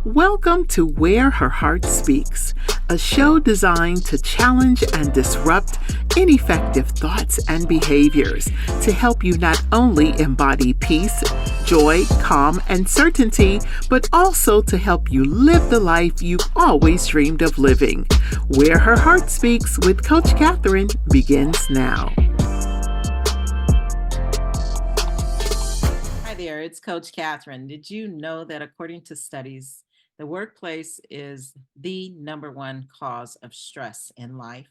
Welcome to Where Her Heart Speaks, a show designed to challenge and disrupt ineffective thoughts and behaviors to help you not only embody peace, joy, calm, and certainty, but also to help you live the life you've always dreamed of living. Where Her Heart Speaks with Coach Cathrine begins now. Hi there, it's Coach Cathrine. Did you know that according to studies, the workplace is the number one cause of stress in life?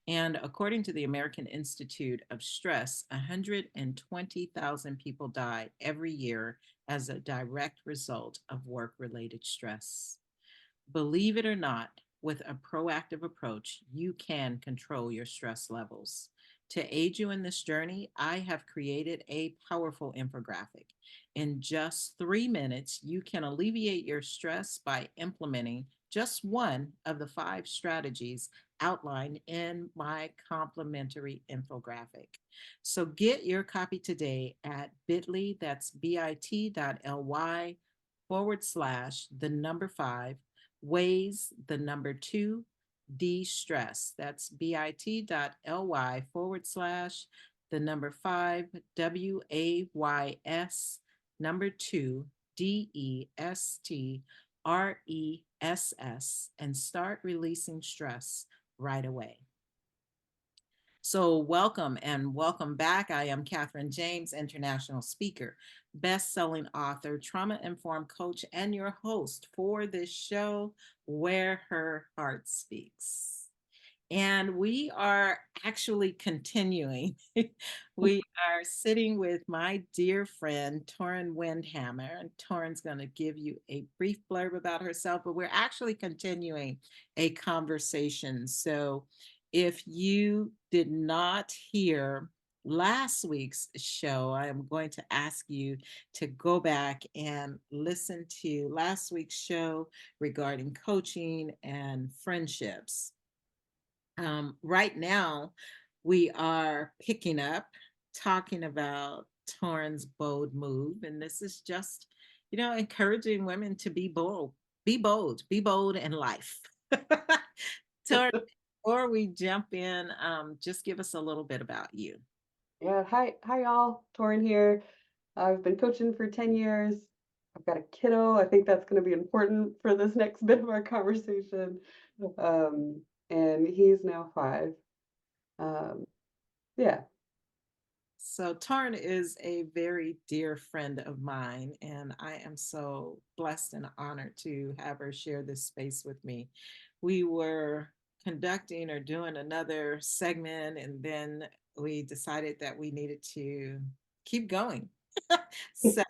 And according to the American Institute of Stress, 120,000 people die every year as a direct result of work-related stress. Believe it or not, with a proactive approach, you can control your stress levels. To aid you in this journey, I have created a powerful infographic. In just 3 minutes, you can alleviate your stress by implementing just one of the 5 strategies outlined in my complimentary infographic. So get your copy today at bit.ly, that's bit.ly / the number 5 ways the number 2 de-stress. That's bit.ly / the number 5 ways number 2 DESTRESS and start releasing stress right away. So, welcome and welcome back. I am Cathrine James, international speaker, best-selling author, trauma-informed coach, and your host for this show, Where Her Heart Speaks. And we are actually continuing. We are sitting with my dear friend, Torin Widhammer, and Torin's going to give you a brief blurb about herself, but we're actually continuing a conversation. So if you did not hear last week's show, I am going to ask you to go back and listen to last week's show regarding coaching and friendships. Right now, we are picking up talking about Torin's bold move, and this is just, encouraging women to be bold, be bold in life. Torin, before we jump in, just give us a little bit about you. Yeah, hi y'all. Torin here. I've been coaching for 10 years. I've got a kiddo. I think that's going to be important for this next bit of our conversation. Um, and he's now 5. Um, yeah. So Tarn is a very dear friend of mine, and I am so blessed and honored to have her share this space with me. We were conducting or doing another segment, and then we decided that we needed to keep going. So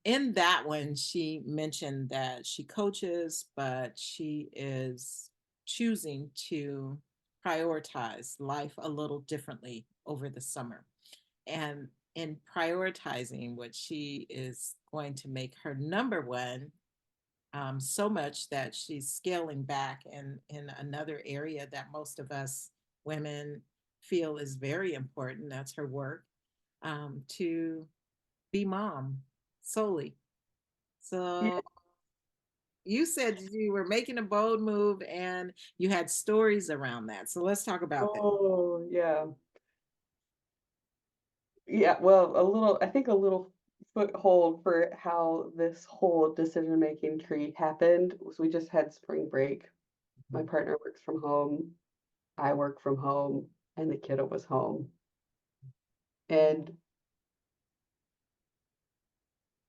in that one, she mentioned that she coaches, but she is choosing to prioritize life a little differently over the summer. And in prioritizing what she is going to make her number one, so much that she's scaling back in another area that most of us women feel is very important. That's her work, to be mom solely. Yeah. So you said you were making a bold move and you had stories around that. So let's talk about that. Oh, yeah. Yeah, well, I think a little foothold for how this whole decision-making tree happened was we just had spring break. My partner works from home, I work from home, and the kiddo was home. And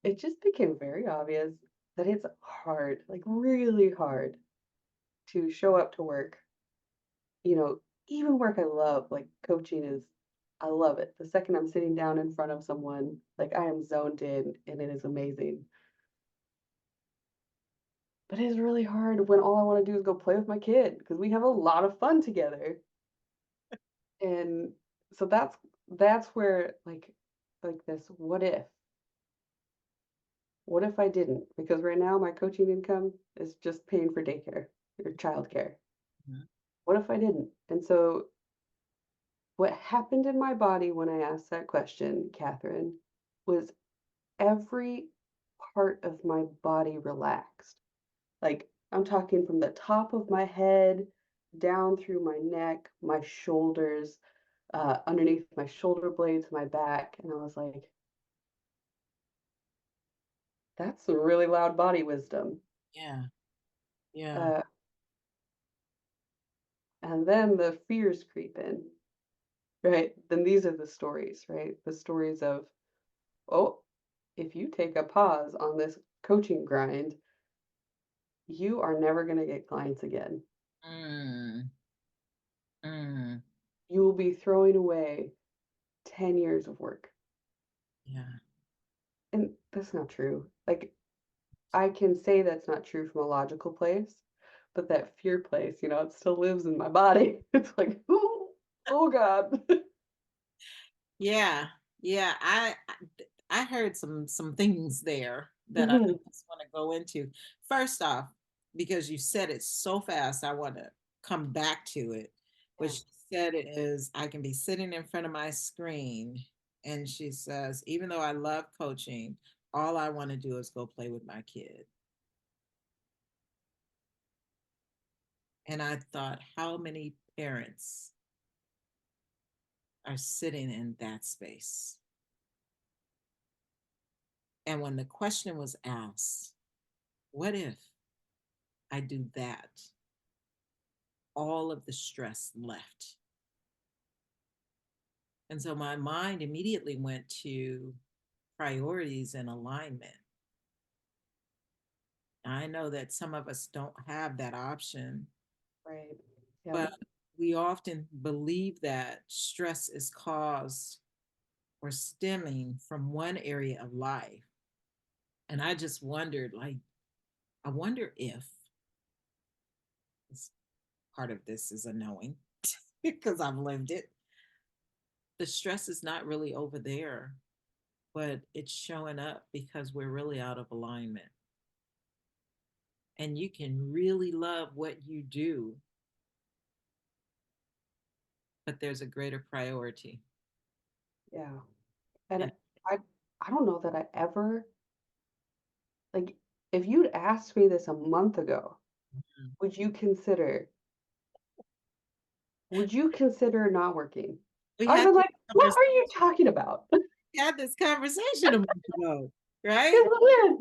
it just became very obvious that it's hard, like really hard to show up to work. You know, even work I love, like coaching is, I love it. The second I'm sitting down in front of someone, like I am zoned in and it is amazing. But it is really hard when all I want to do is go play with my kid because we have a lot of fun together. And so that's where like this what if I didn't? Because right now my coaching income is just paying for daycare or childcare. Mhm. What if I didn't? And so what happened in my body when I asked that question, Catherine, was every part of my body relaxed. Like, I'm talking from the top of my head down through my neck, my shoulders, underneath my shoulder blades, my back. And I was like, that's some really loud body wisdom. Yeah. Yeah. Uh, and then the fears creep in, right? Then these are the stories, right? The stories of, oh, if you take a pause on this coaching grind, you are never going to get clients again. Mm. Mm. You will be throwing away 10 years of work. Yeah. And that's not true. Like, I can say that's not true from a logical place, but that fear place, it still lives in my body. It's like, oh God. Yeah. Yeah. I heard some things there that I Mhm. just want to go into. First off, because you said it so fast, I want to come back to it. What Yeah, she said is, I can be sitting in front of my screen, and she says, even though I love coaching, all I want to do is go play with my kid. And I thought, how many parents are sitting in that space? And when the question was asked, what if I do that? All of the stress left. And so my mind immediately went to priorities and alignment. I know that some of us don't have that option, right. Yeah, but we often believe that stress is caused or stemming from one area of life. And I just wondered, like, I wonder if part of this is a knowing because I've lived it. The stress is not really over there, but it's showing up because we're really out of alignment. And you can really love what you do, but there's a greater priority. yeah. And And I I don't know that I ever like if you'd asked me this a month ago, would you consider would you consider not working? we I'd have had been this like, what conversation, are you talking about? had this conversation a month ago, right? Yes, I did.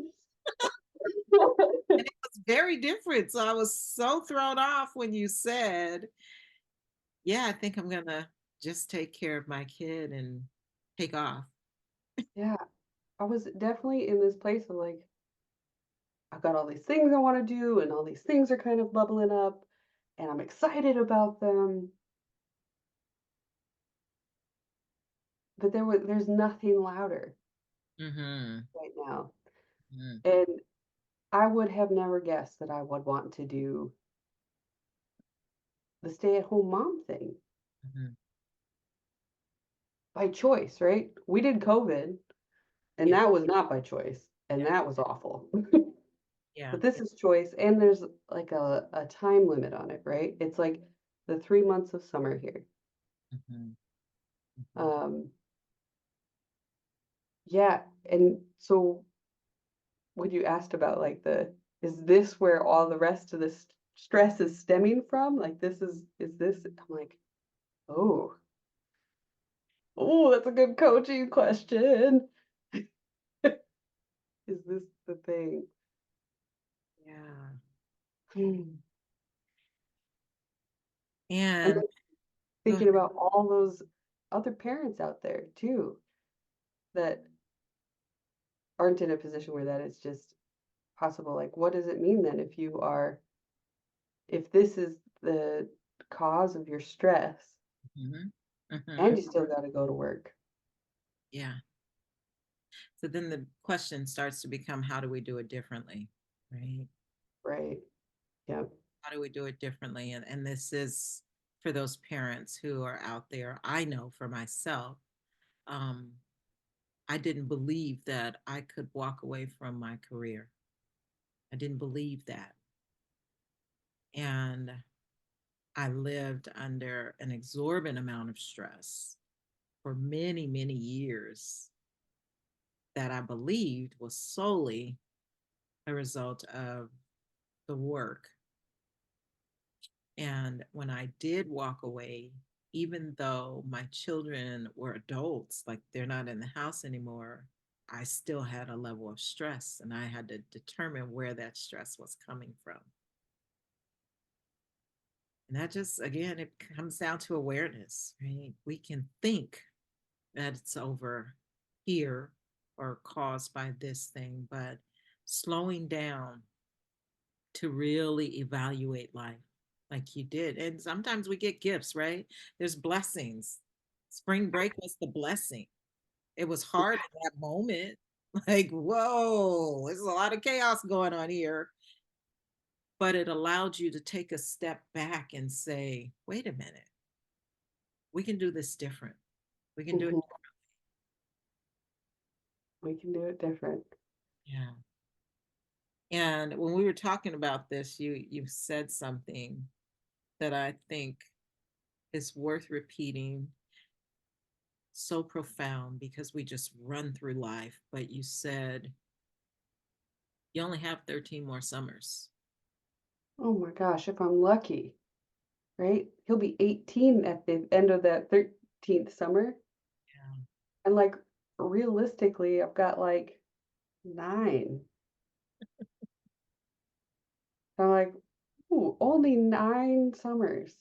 And it was very different. So I was so thrown off when you said, yeah, I think I'm gonna just take care of my kid and take off. Yeah, I was definitely in this place of like, I've got all these things I want to do, and all these things are kind of bubbling up, and I'm excited about them. But there's nothing louder Mm-hmm. right now. Mm-hmm. And I would have never guessed that I would want to do the stay-at-home mom thing Mm-hmm. by choice, right? We did COVID, and Yeah, that was not by choice, and yeah, that was awful. yeah. But this is choice, and there's like a time limit on it, right? It's like the 3 months of summer here. Mm-hmm. Mm-hmm. Um, yeah, and so when you asked about like is this where all the rest of this stress is stemming from? Like is this I'm like, oh, oh, that's a good coaching question. Is this the thing? Yeah. Hmm. And And then go thinking ahead. about all those other parents out there too that aren't in a position where that is just possible. Like, what does it mean then if this is the cause of your stress Mm-hmm. Mm-hmm. and you still got to go to work? Yeah. So then the question starts to become, how do we do it differently? Right? Right. Yeah. How do we do it differently? And this is for those parents who are out there. I know for myself, um, I didn't believe that I could walk away from my career. I didn't believe that. And I lived under an exorbitant amount of stress for many, many years. that I believed was solely a result of the work. And when I did walk away, even though my children were adults, like they're not in the house anymore, I still had a level of stress and I had to determine where that stress was coming from. And that just, again, it comes down to awareness, right? We can think that it's over here or caused by this thing, but slowing down to really evaluate life like you did. And sometimes we get gifts, right? There's blessings. Spring break was the blessing. It was hard in that moment. Like, whoa, there's a lot of chaos going on here. But it allowed you to take a step back and say, wait a minute, we can do this different. We can do it. Mhm. We can do it different. Yeah. And when we were talking about this, you said something that I think is worth repeating, so profound because we just run through life. But you said you only have 13 more summers. Oh my gosh, if I'm lucky, right? He'll be 18 at the end of that 13th summer. Yeah. And like realistically, I've got like 9. I'm like, ooh, only 9 summers.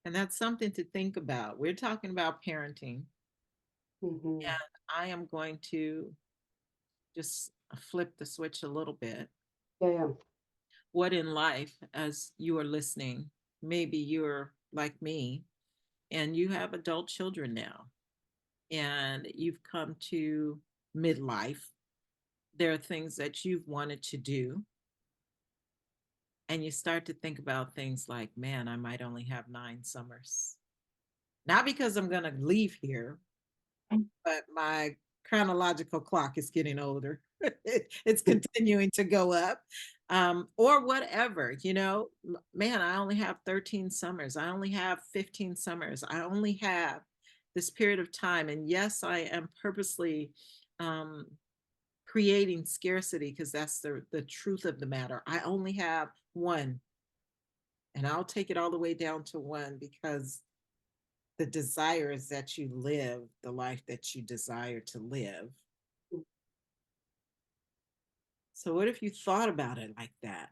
And that's something to think about. We're talking about parenting, Hmm. and I am going to just flip the switch a little bit. Yeah, yeah. What in life, as you are listening, maybe you're like me and you have adult children now, and you've come to midlife. There are things that you've wanted to do, and you start to think about things like, man, I might only have 9 summers. Not because I'm going to leave here, but my chronological clock is getting older. It's continuing to go up, or whatever, man, I only have 13 summers. I only have 15 summers. I only have this period of time. And yes, I am purposely um, creating scarcity because that's the truth of the matter. I only have one, and I'll take it all the way down to one because the desire is that you live the life that you desire to live. So, what if you thought about it like that?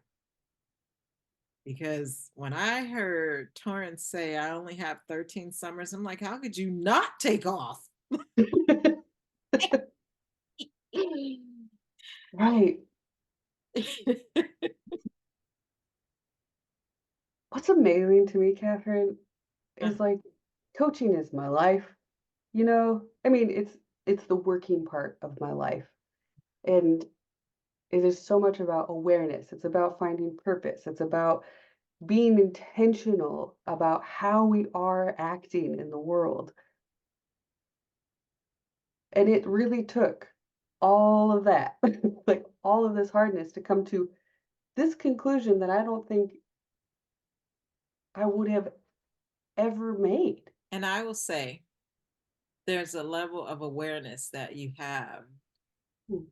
Because when I heard Torin say, I only have 13 summers, I'm like, how could you not take off? Right. What's amazing to me, Catherine, is like coaching is my life. I mean, it's the working part of my life. And it is so much about awareness. It's about finding purpose. It's about being intentional about how we are acting in the world. And it really took all of that, like all of this hardness to come to this conclusion that I don't think I would have ever made. And I will say, there's a level of awareness that you have Mm.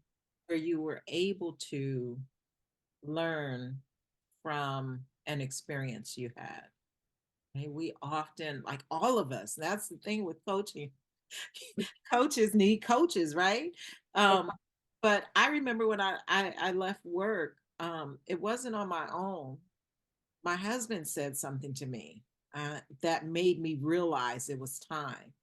where you were able to learn from an experience you had. And we often, like all of us, that's the thing with coaching. Coaches need coaches, right? Um, but I remember when I left work, it wasn't on my own. My husband said something to me that made me realize it was time.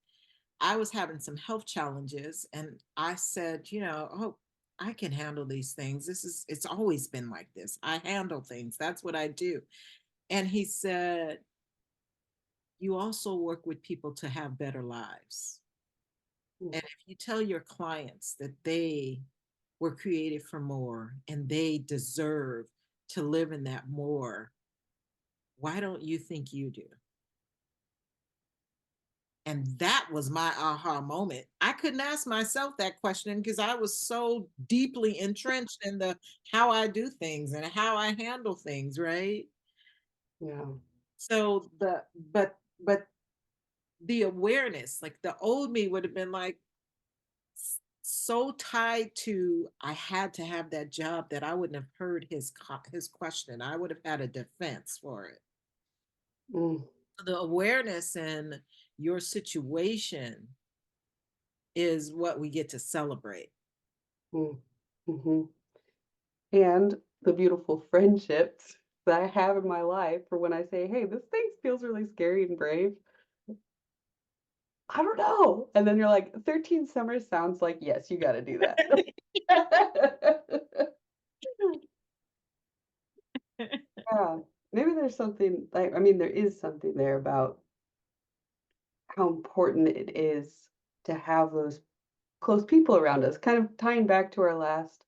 I was having some health challenges, and I said, oh, I can handle these things. It's always been like this. I handle things. That's what I do. And he said, you also work with people to have better lives. Mm. And if you tell your clients that they were created for more and they deserve to live in that more, why don't you think you do? And that was my aha moment. I couldn't ask myself that question because I was so deeply entrenched in the how I do things and how I handle things, right? Yeah. So but the awareness, like the old me would have been like, so tied to I had to have that job that I wouldn't have heard his question. I would have had a defense for it. Mm, The awareness in your situation is what we get to celebrate. mm, mhm. And the beautiful friendships that I have in my life for when I say, "Hey, this thing feels really scary and brave." I don't know. And then you're like, 13 summers sounds like, yes, you gotta do that. Yeah. Maybe there's something like, I mean, there is something there about how important it is to have those close people around us, kind of tying back to our last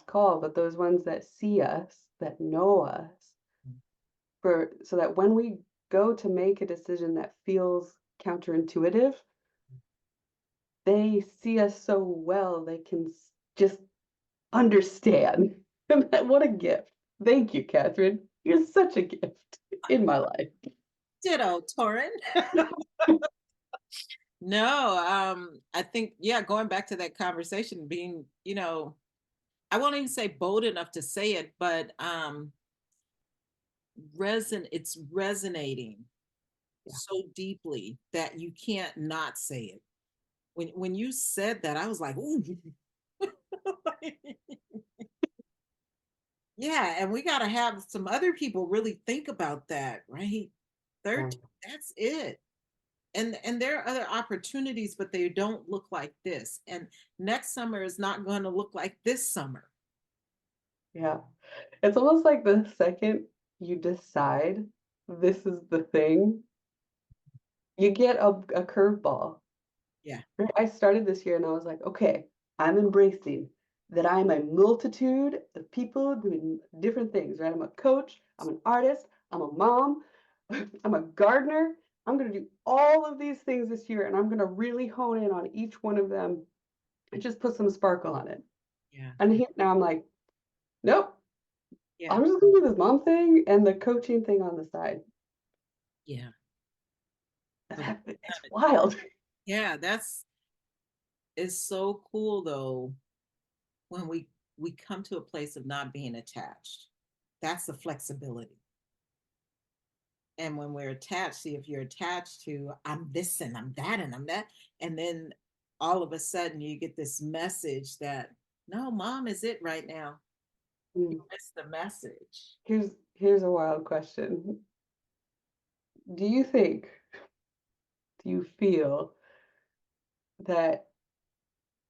call, but those ones that see us, that know us, for so that when we go to make a decision that feels counterintuitive, they see us so well they can just understand. What a gift. Thank you, Catherine. You're such a gift in my life. Ditto, Torin. No, I think, yeah, going back to that conversation, being, I won't even say bold enough to say it, but it's resonating Yeah. so deeply that you can't not say it. When you said that, I was like, ooh. Yeah, and we got to have some other people really think about that, right? Yeah. 13, that's it. And there are other opportunities, but they don't look like this. And next summer is not going to look like this summer. Yeah. It's almost like the second you decide this is the thing, you get a curveball. Yeah. Right? I started this year and I was like, okay, I'm embracing that I'm a multitude of people doing different things, right? I'm a coach, I'm an artist, I'm a mom, I'm a gardener. I'm going to do all of these things this year and I'm going to really hone in on each one of them and just put some sparkle on it. Yeah. And now I'm like, nope, Yeah. I'm just going to do this mom thing and the coaching thing on the side. Yeah. But It's wild. yeah, that's it's so cool though when we come to a place of not being attached. That's the flexibility. And when we're attached, see, if you're attached to I'm this and I'm that and I'm that, and then all of a sudden you get this message that no, mom is it right now. You Mm. miss the message. Here's a wild question. Do you think, do you feel that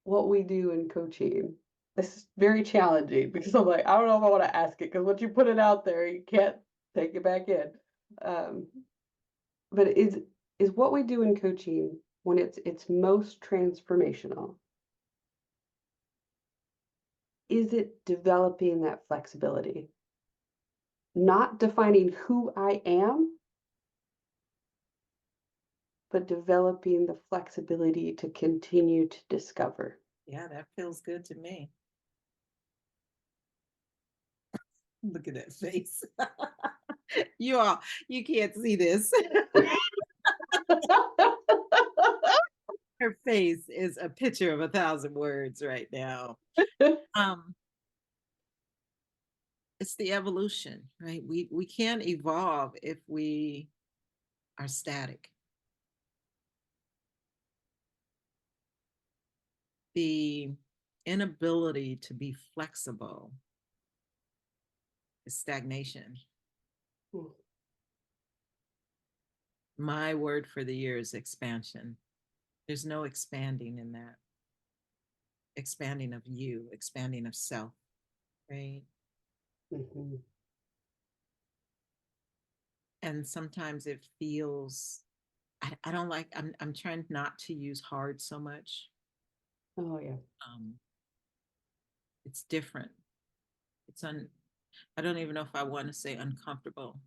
what we do in coaching, this is very challenging because I'm like, I don't know if I want to ask it because once you put it out there, you can't take it back in. Um, but is what we do in coaching when it's most transformational, is it developing that flexibility? Not defining who I am, but developing the flexibility to continue to discover. Yeah, that feels good to me. Look at that face. You all, you can't see this. Her face is a picture of 1,000 words right now. Um, it's the evolution, right? We can't evolve if we are static. The inability to be flexible is stagnation. My word for the year is expansion. There's no expanding in that. Expanding of you, expanding of self, right? Mhm. And sometimes it feels I don't like I'm trying not to use hard so much. Oh yeah. Um, it's different. It's I don't even know if I want to say uncomfortable.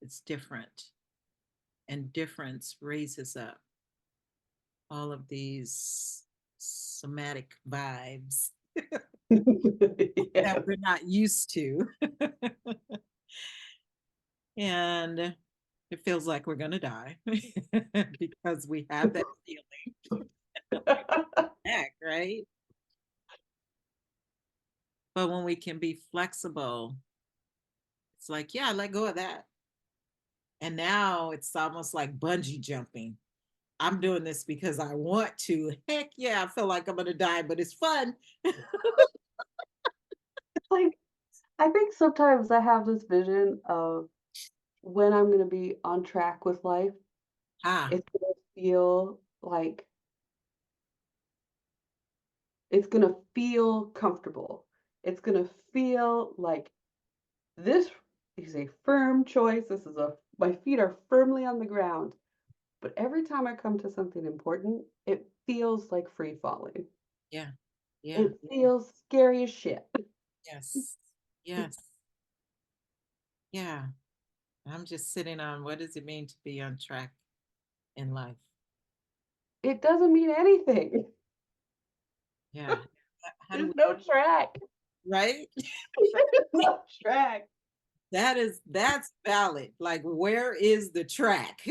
It's different. And difference raises up all of these somatic vibes that Yeah. we're not used to. And it feels like we're going to die because we have that feeling. right? But when we can be flexible, it's like, yeah, let go of that. And now it's almost like bungee jumping. I'm doing this because I want to. Heck yeah, I feel like I'm going to die, but it's fun. Like, I think sometimes I have this vision of when I'm gonna be on track with life, Ah, it's gonna feel like it's gonna feel comfortable. It's gonna feel like this is a firm choice. This is a my feet are firmly on the ground. But every time I come to something important, it feels like free falling. yeah, yeah, It feels scary as shit. yes, yes, yeah. I'm just sitting on what does it mean to be on track in life? It doesn't mean anything. Yeah. How do There's we, no track. right? There's no track. That's valid. Like, where is the track?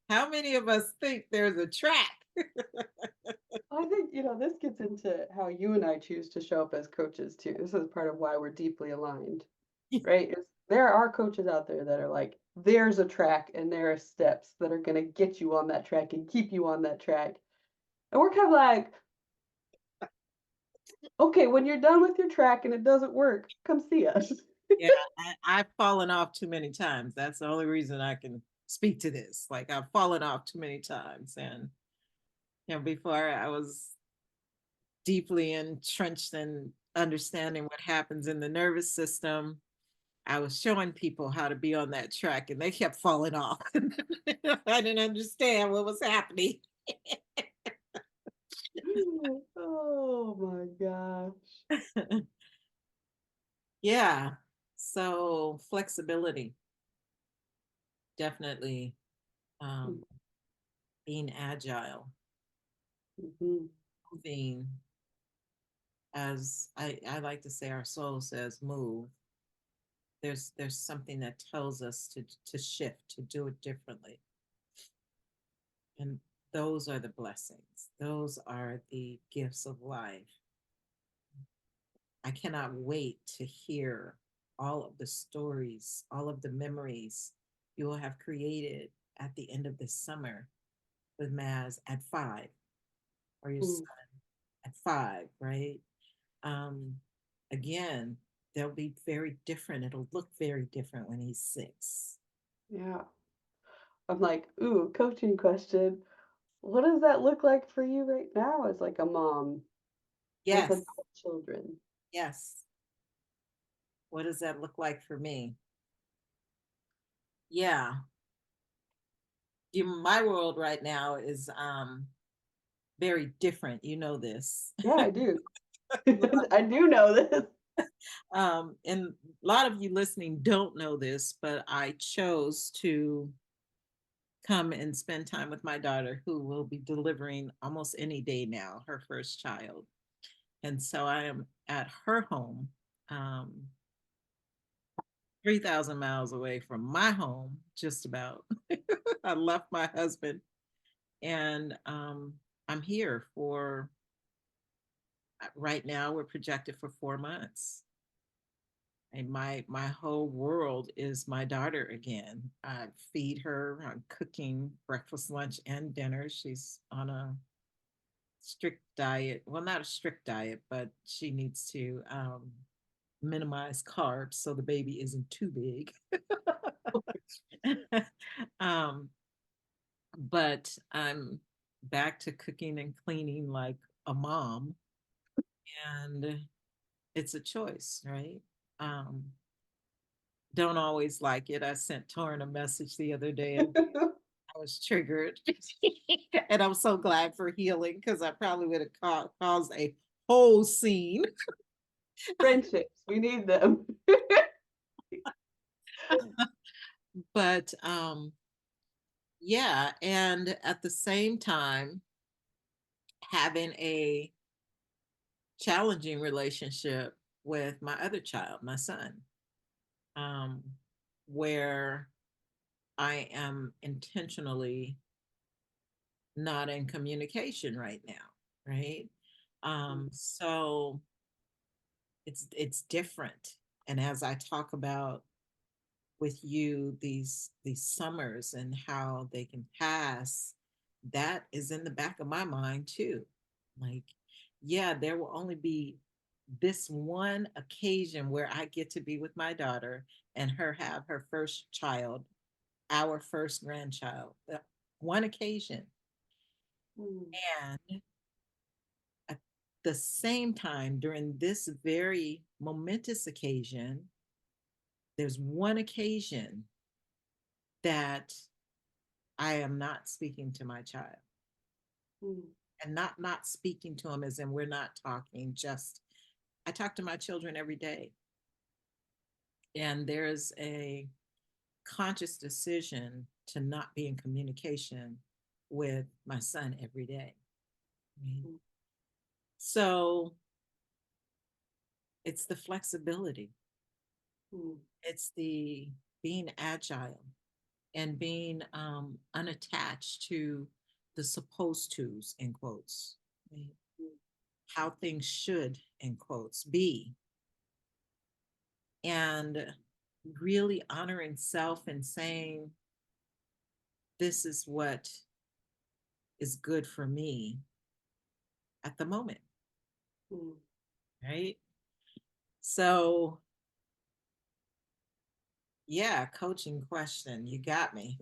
How many of us think there's a track? I think, this gets into how you and I choose to show up as coaches too. This is part of why we're deeply aligned, right? There are coaches out there that are like, there's a track and there are steps that are going to get you on that track and keep you on that track. And we're kind of like, okay, when you're done with your track and it doesn't work, come see us. Yeah, I've fallen off too many times. That's the only reason I can speak to this. Like, I've fallen off too many times. And, before I was deeply entrenched in understanding what happens in the nervous system, I was showing people how to be on that track and they kept falling off. I didn't understand what was happening. Oh my gosh. Yeah. So flexibility, definitely, um, being agile, Mhm. moving as I like to say our soul says move. There's something that tells us to shift, to do it differently. And those are the blessings. Those are the gifts of life. I cannot wait to hear all of the stories, all of the memories you will have created at the end of this summer with Maz at 5, or your Mm, son at 5, right? Um, Again, they'll be very different. It'll look very different when he's 6. yeah. I'm like, ooh, coaching question. What does that look like for you right now as like a mom with Yes, adult children? yes. What does that look like for me? Yeah. My world right now is very different. You know this. Yeah, I do. I do know this. And a lot of you listening don't know this, but I chose to come and spend time with my daughter, who will be delivering almost any day now, her first child. And so I am at her home, um, 3,000 miles away from my home, just about. I left my husband and I'm here for right now, we're projected for 4 months. And my whole world is my daughter again. I feed her, I'm cooking breakfast, lunch, and dinner. She's on a strict diet. Well, not a strict diet, but she needs to minimize carbs so the baby isn't too big. um, but I'm back to cooking and cleaning like a mom, and it's a choice, right? Um, don't always like it. I sent Torin a message the other day and I was triggered. And I'm so glad for healing because I probably would have caused a whole scene. Friendships, we need them. But yeah, and at the same time, having a challenging relationship with my other child, my son, um, where I am intentionally not in communication right now, right? So it's different. And as I talk about with you these summers and how they can pass, that is in the back of my mind too. Like, yeah, there will only be this one occasion where I get to be with my daughter and her have her first child, our first grandchild. One occasion. Mm. And at the same time, during this very momentous occasion, there's one occasion that I am not speaking to my child. Mm. And not speaking to him as in we're not talking, just I talk to my children every day. And there's a conscious decision to not be in communication with my son every day. Mm. So it's the flexibility, Mm. it's the being agile and being unattached to the supposed to's in quotes, right? Mm. How things should in quotes be, and really honoring self and saying, this is what is good for me at the moment, Mm. right? So, yeah, coaching question, you got me.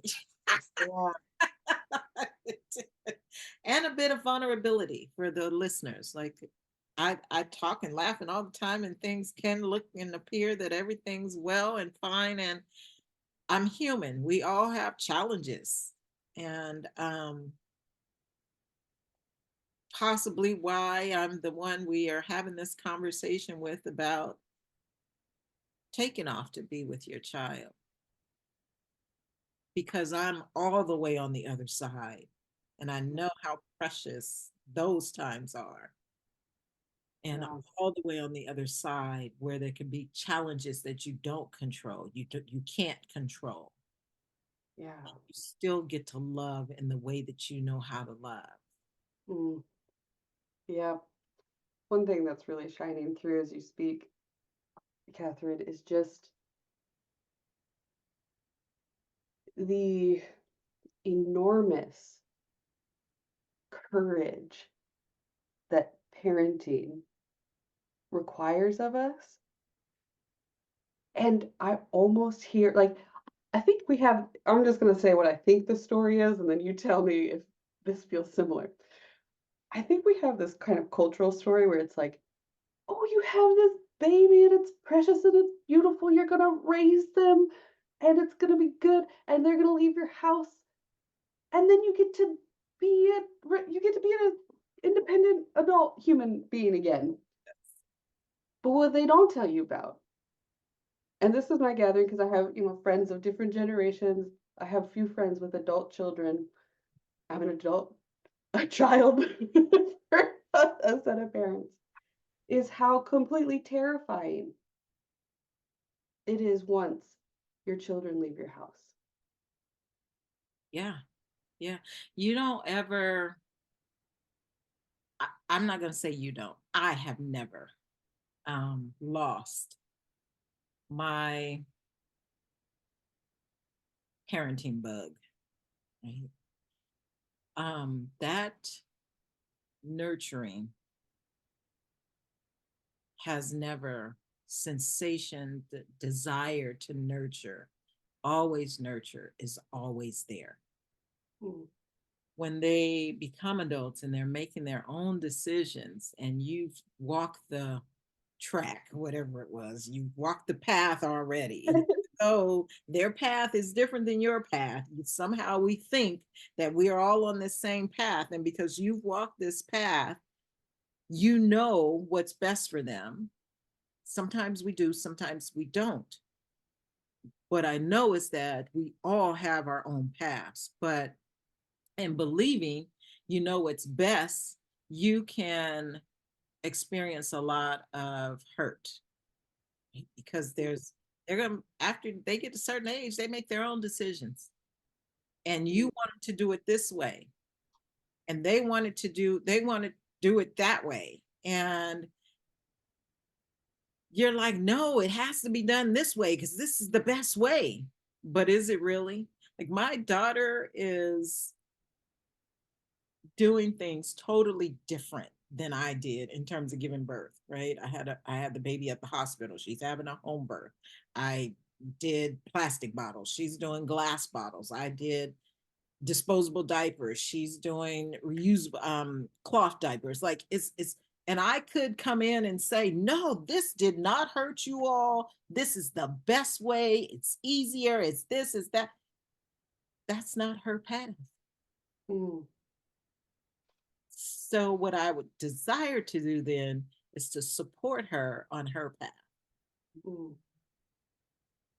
Yeah. And a bit of vulnerability for the listeners. Like, I talk and laugh and all the time, and things can look and appear that everything's well and fine. And I'm human. We all have challenges. And possibly why I'm the one we are having this conversation with about taking off to be with your child, because I'm all the way on the other side and I know how precious those times are. And Yes. all the way on the other side where there can be challenges that you don't control, you can't control. Yeah. You still get to love in the way that you know how to love. Mm. Yeah. One thing that's really shining through as you speak, Catherine, is just the enormous courage that parenting requires of us. And I almost hear, like, I think we have, I'm just going to say what I think the story is, and then you tell me if this feels similar. I think we have this kind of cultural story where it's like, oh, you have this baby and it's precious and it's beautiful. You're going to raise them and it's going to be good and they're going to leave your house. And then you get to be an independent adult human being again. But what they don't tell you about, and this is my gathering because I have, friends of different generations. I have few friends with adult children. I have a child for a set of parents, is how completely terrifying it is once your children leave your house. Yeah, yeah. You don't ever, I'm not going to say you don't. I have never lost my parenting bug, right? That nurturing has never sensation, the desire to nurture, always nurture is always there. Mm. When they become adults and they're making their own decisions and you've walked the track, whatever it was, you walked the path already. And so their path is different than your path. Somehow we think that we are all on the same path. And because you've walked this path, you know what's best for them. Sometimes we do, sometimes we don't. What I know is that we all have our own paths, but in believing you know what's best, you can experience a lot of hurt, because they're gonna, after they get to a certain age, they make their own decisions. And you want them to do it this way. and they want to do it that way. And you're like, no, it has to be done this way because this is the best way. But is it really? Like, my daughter is doing things totally different than I did in terms of giving birth, right? I had the baby at the hospital. She's having a home birth. I did plastic bottles. She's doing glass bottles. I did disposable diapers. She's doing reusable cloth diapers. Like, it's and I could come in and say, no, this did not hurt you all. This is the best way. It's easier. It's this, it's that. That's not her path. Mm. So what I would desire to do then is to support her on her path. Mm.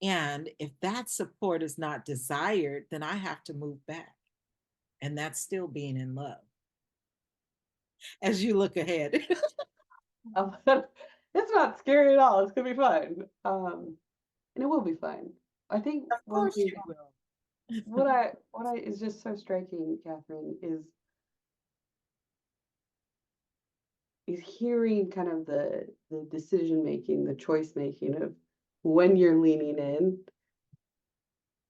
And if that support is not desired, then I have to move back. And that's still being in love. As you look ahead. It's not scary at all. It's gonna be fun. And it will be fun. I think Of one course thing you will. what I is just so striking, Cathrine, is hearing kind of the decision making, the choice making of when you're leaning in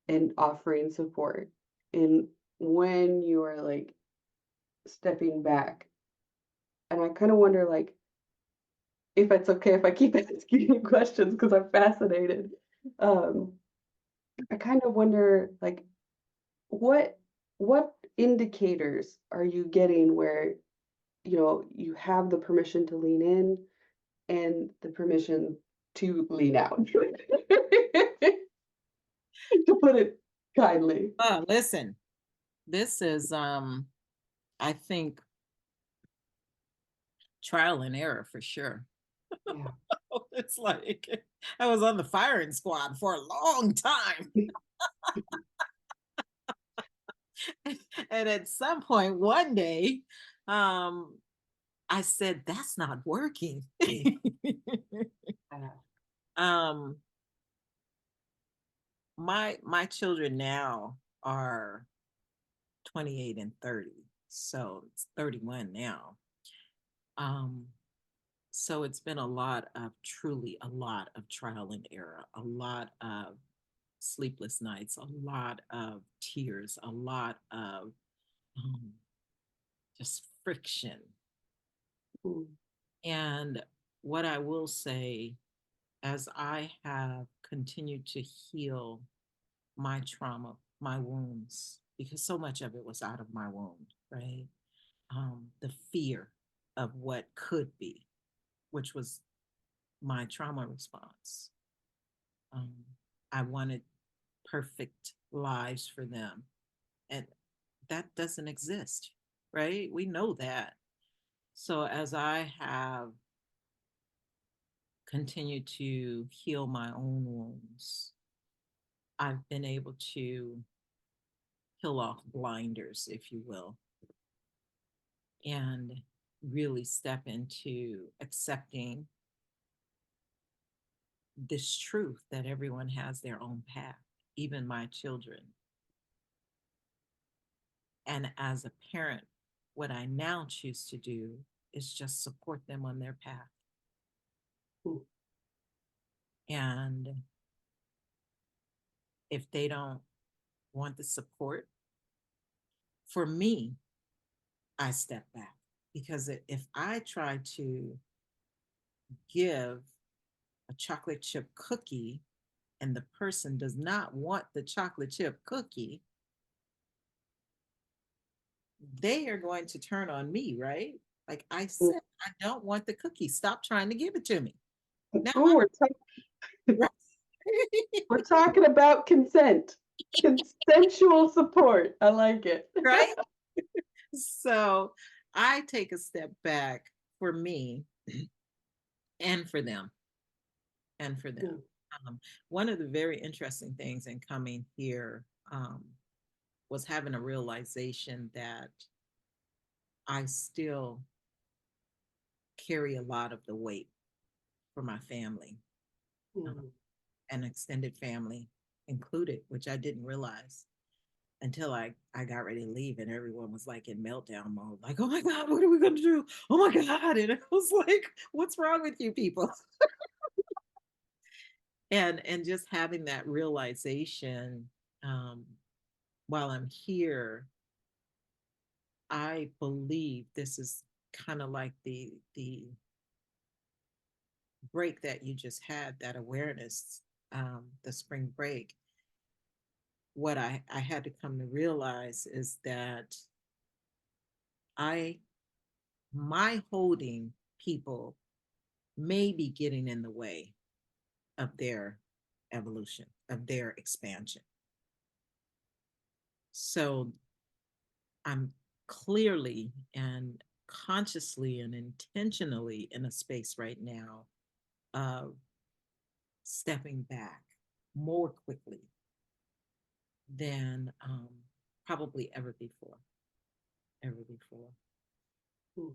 and offering support, and when you are like stepping back. And I kind of wonder, like, if it's okay if I keep asking you questions because I'm fascinated. Um, I kind of wonder, like, what what indicators are you getting where you have the permission to lean in and the permission to lean out, to put it kindly. Listen, this is I think trial and error for sure. Yeah. It's like I was on the firing squad for a long time. And at some point one day, I said, that's not working. Yeah. um my children now are 28 and 30. So it's 31 now. Um so it's been truly a lot of trial and error, a lot of sleepless nights, a lot of tears, a lot of um, just friction. Mm. And what I will say, as I have continued to heal my trauma, my wounds, because so much of it was out of my wound, right? The fear of what could be, which was my trauma response. Um, I wanted perfect lives for them, and that doesn't exist, right? We know that. So as I have continued to heal my own wounds, I've been able to peel off blinders, if you will, and really step into accepting this truth that everyone has their own path, even my children. And as a parent, what I now choose to do is just support them on their path. Mm. And if they don't want the support, for me, I step back. Because if I try to give a chocolate chip cookie and the person does not want the chocolate chip cookie, they are going to turn on me, right? Like I Mm. said, I don't want the cookie. Stop trying to give it to me. Now, Ooh, we're talking about consent, consensual support. I like it. right? So I take a step back for me and for them and for them. Mm. One of the very interesting things in coming here was having a realization that I still carry a lot of the weight for my family, um, Mm. and extended family included, which I didn't realize. until I got ready to leave, and everyone was like in meltdown mode, like, oh my God, what are we gonna do? Oh my God. And I was like, what's wrong with you people? And just having that realization, um, while I'm here, I believe this is kind of like the break that you just had, that awareness, the spring break. What I had to come to realize is that I my holding people may be getting in the way of their evolution, of their expansion. So I'm clearly and consciously and intentionally in a space right now of stepping back more quickly than probably ever before. Ever before. Hmm.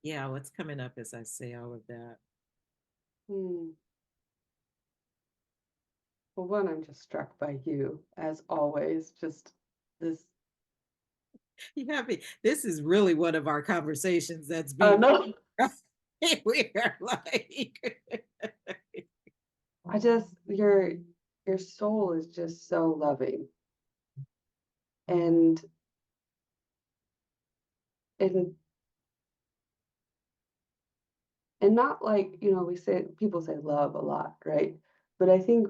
Yeah, what's coming up as I say all of that? Hmm. Well, one, I'm just struck by you, as always. Just this. You happy? This is really one of our conversations that's being. No, We are like, I just your soul is just so loving, and and and not like, we say, people say love a lot, right? But I think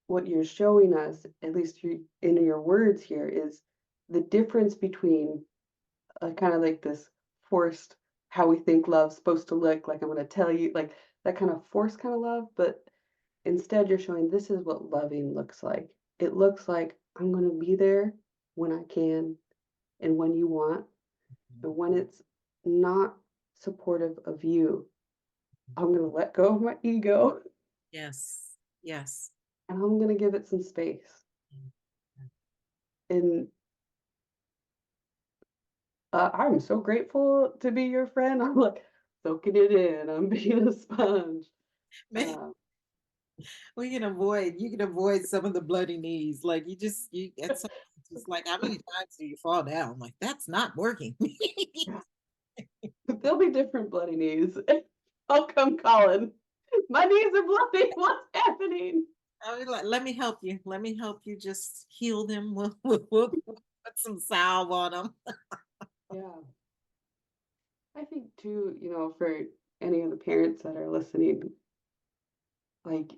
what you're showing us, at least in your words here, is the difference between kind of like this forced, how we think love's supposed to look, like I'm going to tell you, like that kind of forced kind of love. But instead you're showing this is what loving looks like. It looks like I'm going to be there when I can and when you want, but when it's not supportive of you, I'm going to let go of my ego yes, yes. and I'm going to give it some space. And I'm so grateful to be your friend. I'm like soaking it in. I'm being a sponge. Man, Uh, you can avoid some of the bloody knees. Like you at some point, it's like, how many times do you fall down? Like, that's not working. there'll be different bloody knees. I'll come calling. My knees are bloody. What's happening? I mean, like, let me help you. Let me help you just heal them. We'll put some salve on them. Yeah. I think too, for any of the parents that are listening, like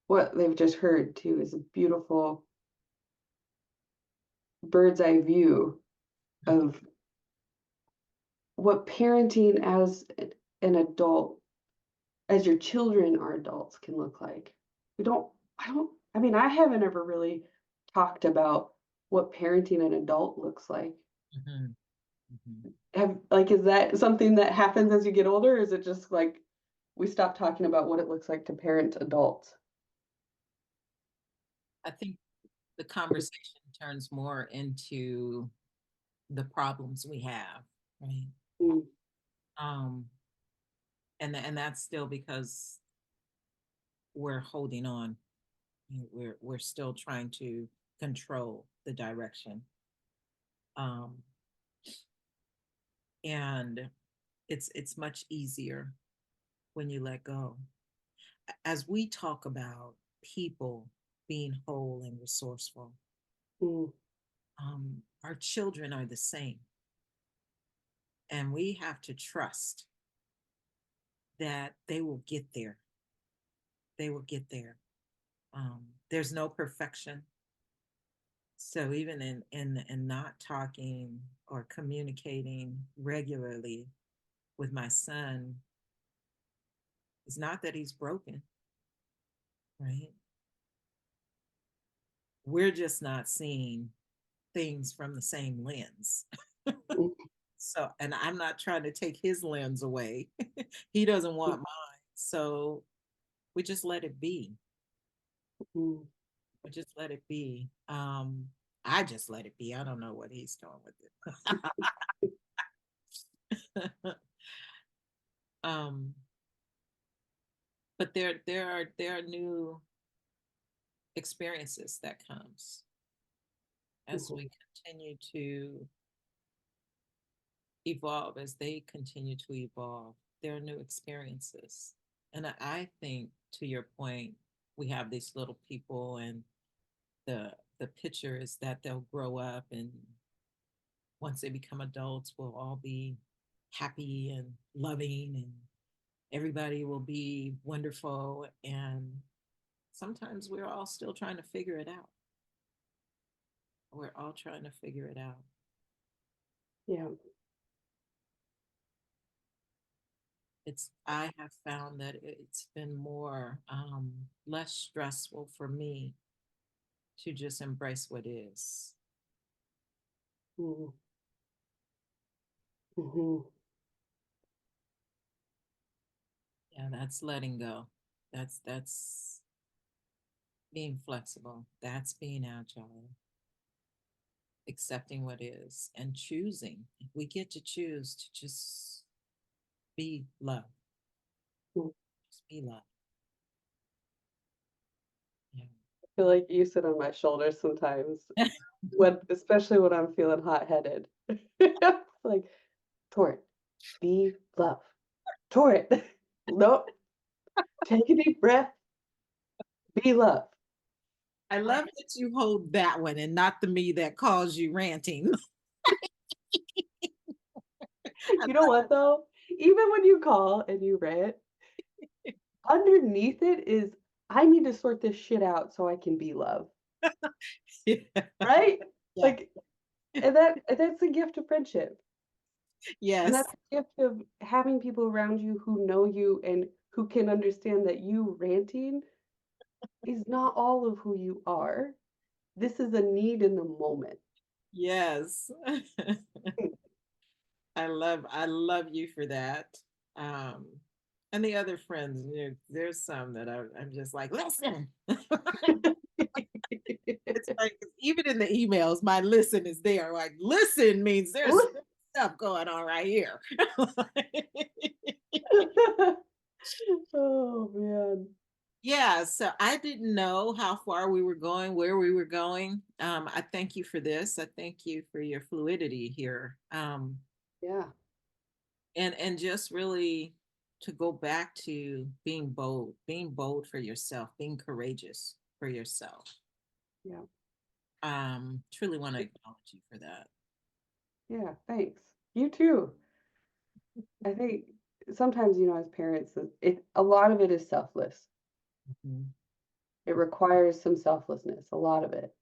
what they've just heard too is a beautiful bird's eye view of what parenting as an adult, as your children are adults, can look like. We don't, I mean, I haven't ever really talked about what parenting an adult looks like. Mhm, mhm. Is that something that happens as you get older? Or is it just like we stop talking about what it looks like to parent adults? I think the conversation turns more into the problems we have, right? Mm, Um, and that's still because we're holding on. We're still trying to control the direction. Um, and it's much easier when you let go. As we talk about people being whole and resourceful, mm, our children are the same. And we have to trust that they will get there. They will get there. There's no perfection. So even in not talking or communicating regularly with my son, it's not that he's broken, right? We're just not seeing things from the same lens. mm, So, and I'm not trying to take his lens away. He doesn't want mine. So we just let it be. mm. We just let it be. I just let it be. I don't know what he's doing with it. um, but there are new experiences that comes as we continue to evolve, as they continue to evolve. There are new experiences. And I think, to your point, we have these little people, and the picture is that they'll grow up, and once they become adults, we'll all be happy and loving, and everybody will be wonderful. And sometimes we're all still trying to figure it out. We're all trying to figure it out. Yeah. I have found that it's been more less stressful for me to just embrace what is. Mm-hmm. Mm-hmm. Yeah, that's letting go. That's being flexible. That's being agile. Accepting what is and choosing. We get to choose to just be love. Just be love. Yeah. I feel like you sit on my shoulders sometimes, especially when I'm feeling hot-headed. Like, Torin, be love. Torin, nope. Take a deep breath. Be love. I love that you hold that one and not the me that calls you ranting. You know what though? Even when you call and you rant, underneath it is I need to sort this shit out so I can be love. Yeah. Right? Yeah. Like, and that's a gift of friendship. Yes. And that's a gift of having people around you who know you and who can understand that you ranting is not all of who you are. This is a need in the moment. Yes. I love you for that. Um, and the other friends, there's some that I'm just like, listen. It's like, even in the emails, my listen is there. Like, listen means there's stuff going on right here. Oh man. Yeah, so I didn't know how far we were going, where we were going. I thank you for this. I thank you for your fluidity here. Yeah. And just really to go back to being bold for yourself, being courageous for yourself. Yeah. Truly want to acknowledge you for that. Yeah. Thanks. You too. I think sometimes, as parents, a lot of it is selfless. Mhm. It requires some selflessness, a lot of it.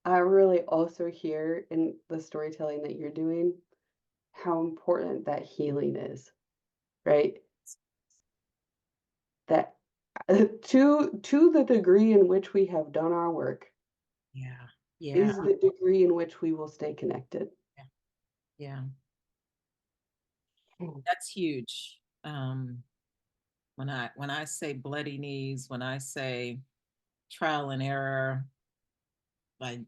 I really also hear in the storytelling that you're doing how important that healing is, right? That to the degree in which we have done our work Yeah, yeah, is the degree in which we will stay connected. yeah, yeah. Mm. That's huge. When I say bloody knees, when I say trial and error, like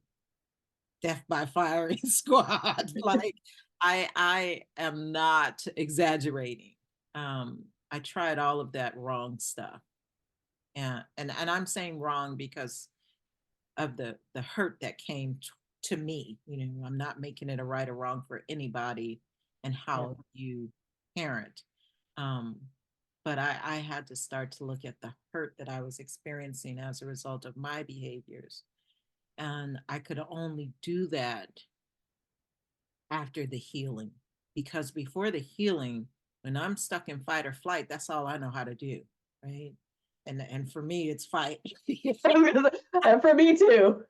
death by firing squad, like I am not exaggerating. I tried all of that wrong stuff, and I'm saying wrong because of the hurt that came to me. I'm not making it a right or wrong for anybody and Yeah. how you parent. Um, but I had to start to look at the hurt that I was experiencing as a result of my behaviors. And I could only do that after the healing, because before the healing, when I'm stuck in fight or flight, that's all I know how to do. Right. And for me, it's fight. And for me too.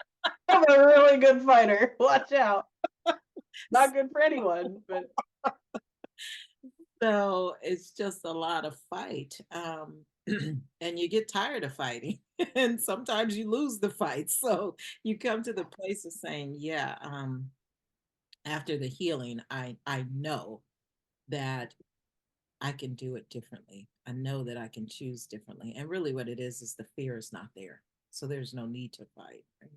I'm a really good fighter. Watch out. Not good for anyone, but So it's just a lot of fight. And you get tired of fighting, and sometimes you lose the fight. So you come to the place of saying, yeah, after the healing, I know that I can do it differently. I know that I can choose differently. And really what it is the fear is not there. So there's no need to fight. Right?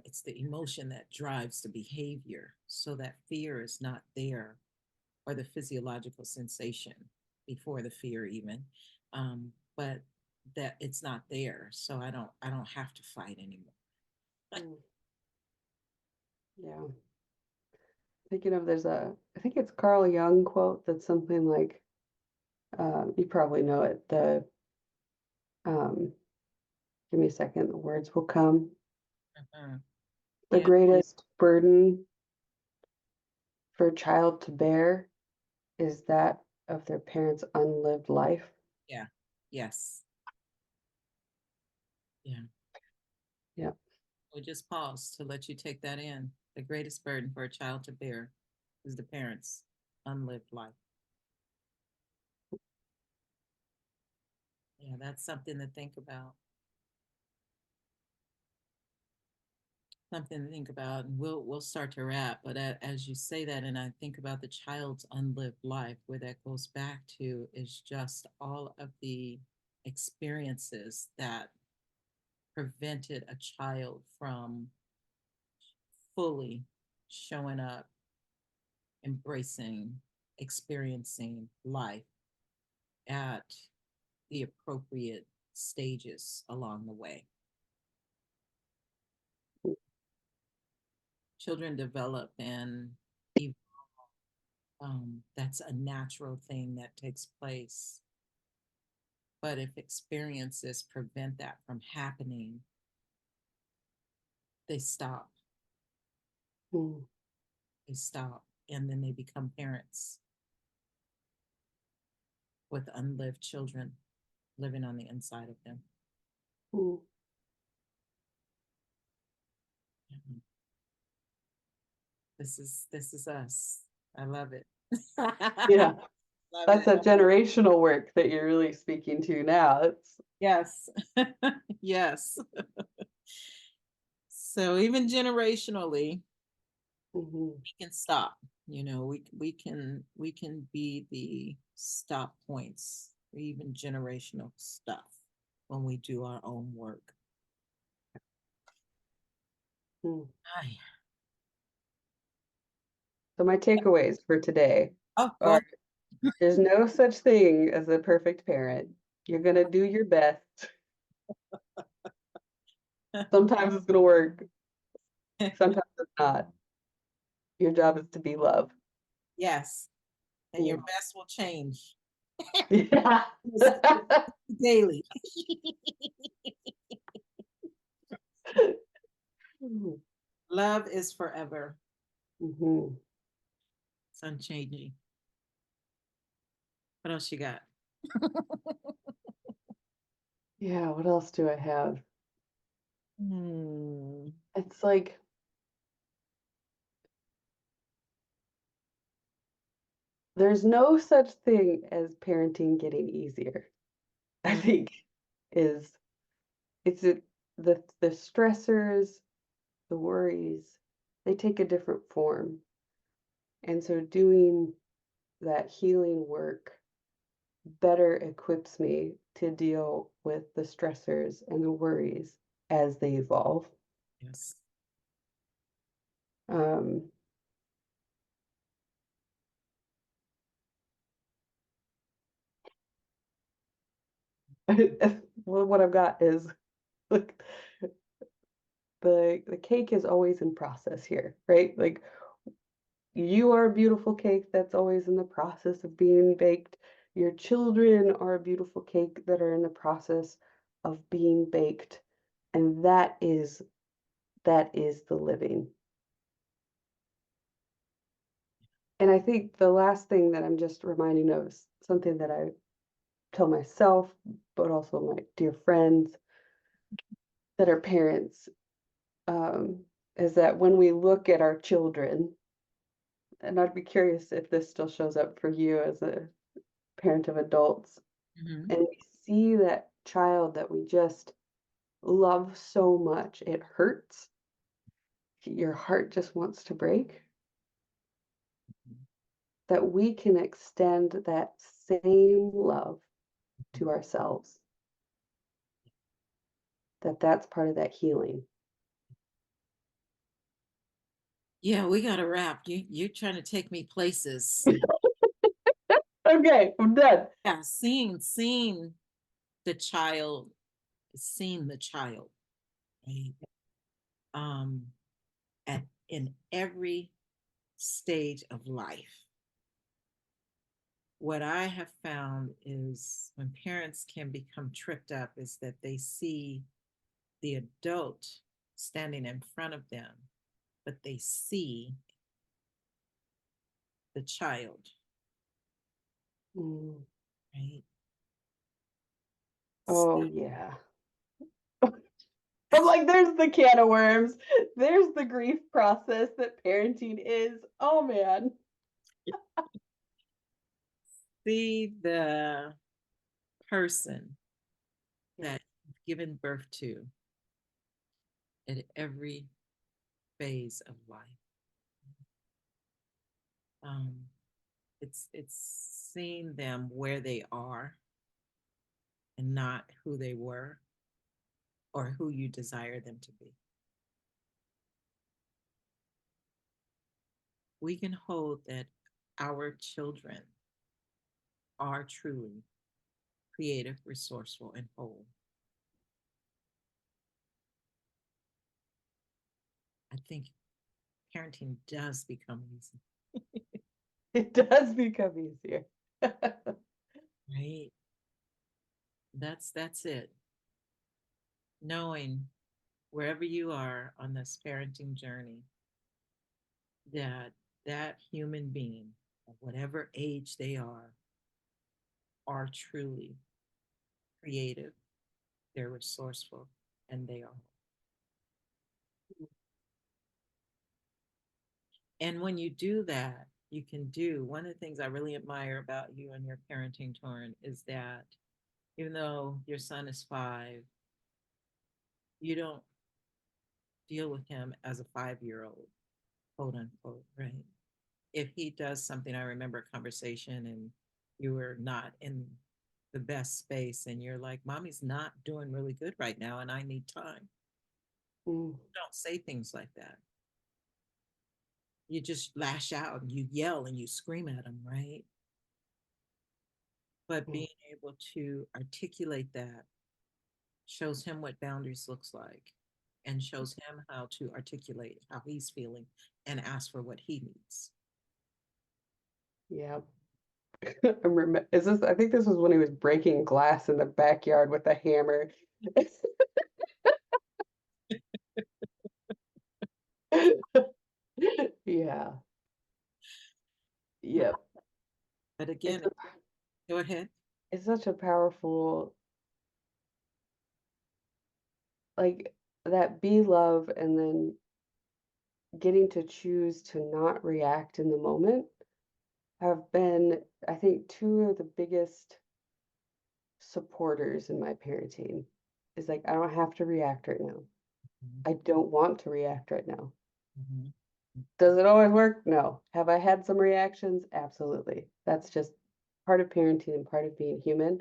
It's the emotion that drives the behavior. So that fear is not there, or the physiological sensation before the fear even. But that it's not there. So I don't have to fight anymore. Mm. Yeah. Thinking of I think it's Carl Jung quote that's something like, you probably know it. Um, give me a second, the words will come. Mhm. The Yeah. greatest burden for a child to bear is that of their parents' unlived life. Yeah. Yes. Yeah. Yeah. We just pause to let you take that in. The greatest burden for a child to bear is the parents' unlived life. Yeah, that's something to think about. Something to think about. And we'll start to wrap. But as you say that, and I think about the child's unlived life, where that goes back to is just all of the experiences that prevented a child from fully showing up, embracing, experiencing life at the appropriate stages along the way. Children develop and that's a natural thing that takes place. But if experiences prevent that from happening, they stop. Mm. They stop, and then they become parents with unlived children living on the inside of them. Mm. Mhm. This is us. I love it. Yeah. Love That's it. a generational work that you're really speaking to now. It's Yes. Yes. So even generationally, mhm. we can stop. We can be the stop points, or even generational stuff when we do our own work. Mm. Aye. So my takeaways for today Oh, are there's no such thing as a perfect parent. You're gonna do your best. Sometimes it's gonna work, sometimes it's not. Your job is to be love. yes, and your Mm. best will change Yeah. daily. Mhm. Love is forever. Mhm. It's unchanging. What else you got? Yeah, what else do I have? Hmm. It's like there's no such thing as parenting getting easier. I Mm, think is the stressors, the worries, they take a different form. And so doing that healing work better equips me to deal with the stressors and the worries as they evolve. yes. Um, well, what I've got is look, the cake is always in process here, right? Like you are a beautiful cake that's always in the process of being baked. Your children are a beautiful cake that are in the process of being baked. And that is the living. And I think the last thing that I'm just reminding of is something that I tell myself, but also my dear friends that are parents, um, is that when we look at our children, and I'd be curious if this still shows up for you as a parent of adults, Mhm. and we see that child that we just love so much, it hurts. Your heart just wants to break. That we can extend that same love to ourselves. That's part of that healing. Yeah, we got to wrap. You're trying to take me places. Okay, I'm done. Yeah, scene. the child, seeing the child, right? At in every stage of life. What I have found is when parents can become tripped up is that they see the adult standing in front of them, but they see the child, Mm. right? Oh, yeah. I'm like, there's the can of worms. There's the grief process that parenting is. Oh, man. See the person Yeah. that you've given birth to at every phase of life. Um, it's seeing them where they are and not who they were or who you desire them to be. We can hold that our children are truly creative, resourceful, and whole. I think parenting does become easy, It does become easier. right? That's it. Knowing wherever you are on this parenting journey, that that human being, at whatever age they are truly creative, they're resourceful, and they are. And when you do that, you can do one of the things I really admire about you and your parenting, Torin, is that even though your son is 5, you don't deal with him as a 5-year-old, quote unquote, right? If he does something, I remember a conversation and you were not in the best space and you're like, mommy's not doing really good right now and I need time. Mm. Don't say things like that. You just lash out and you yell and you scream at him, right? But Mm. being able to articulate that shows him what boundaries looks like and shows him how to articulate how he's feeling and ask for what he needs. Yeah. Is this, I think this was when he was breaking glass in the backyard with a hammer. Yeah. Yep. But It's again, a, go ahead. it's such a powerful, like, that be love and then getting to choose to not react in the moment have been, I think, two of the biggest supporters in my parenting. Is like, I don't have to react right now. Mhm, I don't want to react right now. mhm, Does it always work? No. Have I had some reactions? Absolutely. That's just part of parenting and part of being human.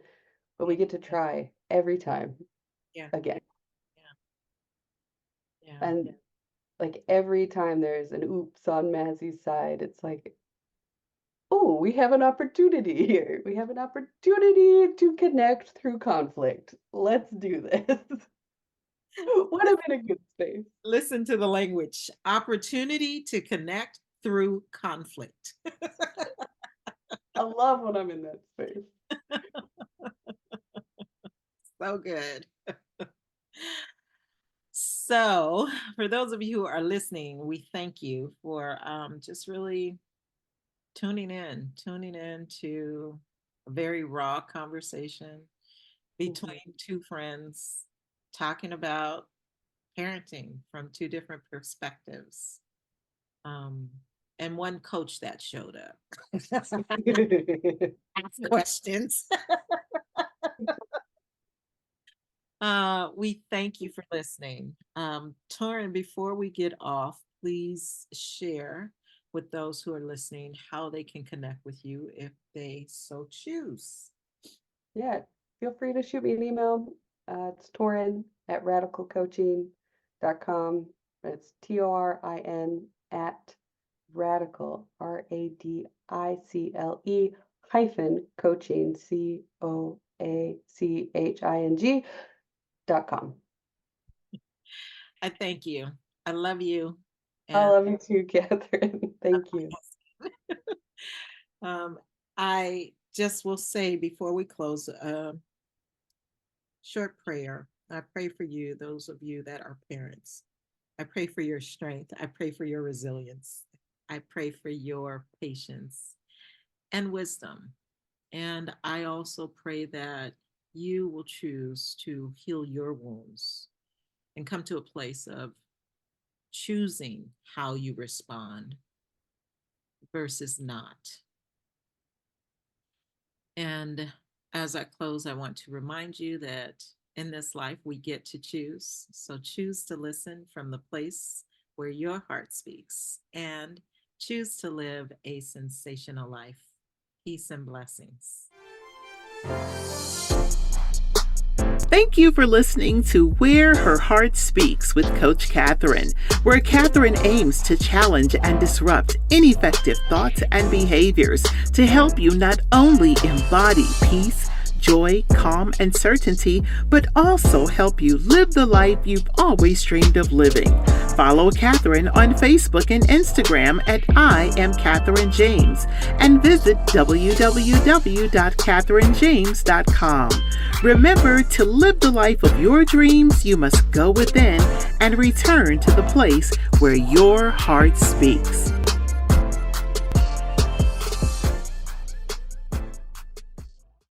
But we yeah, get to try every time yeah, again. yeah, And like every time there's an oops on Mazzy's side, it's like, oh, we have an opportunity here. We have an opportunity to connect through conflict. Let's do this. When I'm in a good space. listen to the language. Opportunity to connect through conflict. I love when I'm in that space. So good. So, for those of you who are listening, we thank you for just really tuning in to a very raw conversation between two friends talking about parenting from two different perspectives. Um, and one coach that showed up. Ask questions. We thank you for listening. Torin, before we get off, please share with those who are listening how they can connect with you if they so choose. Yeah, feel free to shoot me an email. It's Torin at radicalcoaching.com. It's Torin at radical, RADICLE coaching, coaching.com. I thank you. I love you. I And love you too, Cathrine. Thank you. I just will say before we close, short prayer. I pray for you, those of you that are parents. I pray for your strength. I pray for your resilience. I pray for your patience and wisdom. And I also pray that you will choose to heal your wounds and come to a place of choosing how you respond versus not. And as I close, I want to remind you that in this life, we get to choose. So choose to listen from the place where your heart speaks and choose to live a sensational life. Peace and blessings. Thank you for listening to Where Her Heart Speaks with Coach Cathrine, where Cathrine aims to challenge and disrupt ineffective thoughts and behaviors to help you not only embody peace, joy, calm, and certainty, but also help you live the life you've always dreamed of living. Follow Cathrine on Facebook and Instagram at I Am Cathrine James and visit www.cathrinejames.com. Remember, to live the life of your dreams, you must go within and return to the place where your heart speaks.